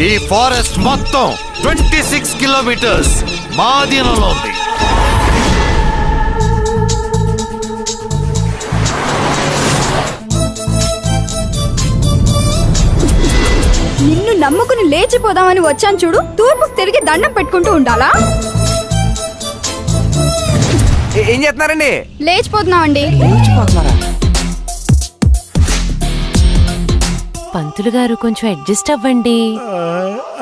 ఈ ఫారెస్ట్ మొత్తం 26 కిలోమీటర్స్ మా అధీనంలో ఉంది. నిన్ను నమ్ముకుని లేచిపోదామని వచ్చాను చూడు, తూర్పుకు తిరిగి దండం పెట్టుకుంటూ ఉండాలా? ఏం చేస్తున్నారండి? లేచిపోతున్నామండి. పంతులు గారు కొంచెం అడ్జస్ట్ అవ్వండి.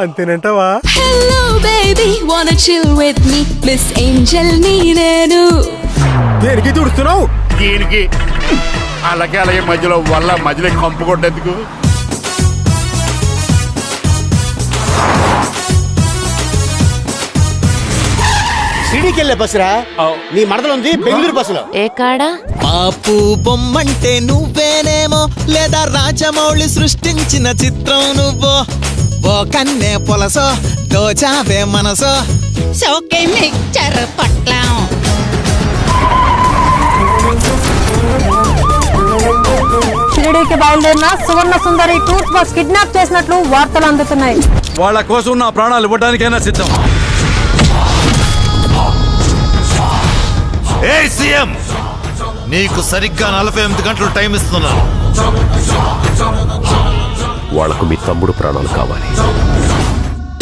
అంతేనంటావా? Hello baby, wanna chill with me? Miss Angel నేను. దేనికి తుడుస్తున్నావు? దీనికి అలాగే మధ్యలో కంపు కొట్టేందుకు. సిడీకెళ్ళే బస్సురా, నీ మడతలుంది బెంగళూరు బస్సులో. ఏ కాడా? పాపు బొమ్మంటే నువ్వేనేమో, లేదా రాజమౌళి సృష్టించిన చిత్రం నువ్వో. ఓ కన్నే పొలసో దోచావే మనసో, షోకే మిక్చర్ పట్లం. షిరిడీకి బయలుదేరిన సువర్ణ సుందరి టూర్స్ బస్ కిడ్నాప్ చేసినట్లు వార్తలు అందుతున్నాయి. వాళ్ళ కోసం నా ప్రాణాలు ఇవ్వడానికైనా సిద్ధం. ఏ సీఎం, నీకు సరిగ్గా 48 గంటలు టైం ఇస్తున్నాను. వాళ్లకు మీ తమ్ముడు ప్రాణాలు కావాలి.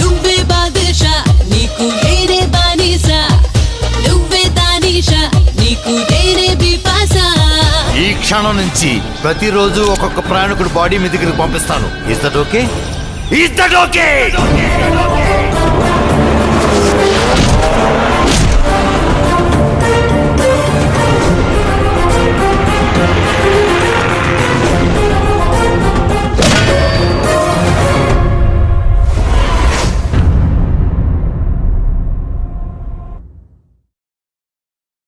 నువ్వే బాదుషా, నీకు వేరే బానిసా. నువ్వే దానిషా, నీకు వేరే బిపాసా. ఈ క్షణం నుంచి ప్రతిరోజు ఒక్కొక్క ప్రయాణికుడు బాడీ మీ దగ్గరికి పంపిస్తాను. Is that okay? Is that okay?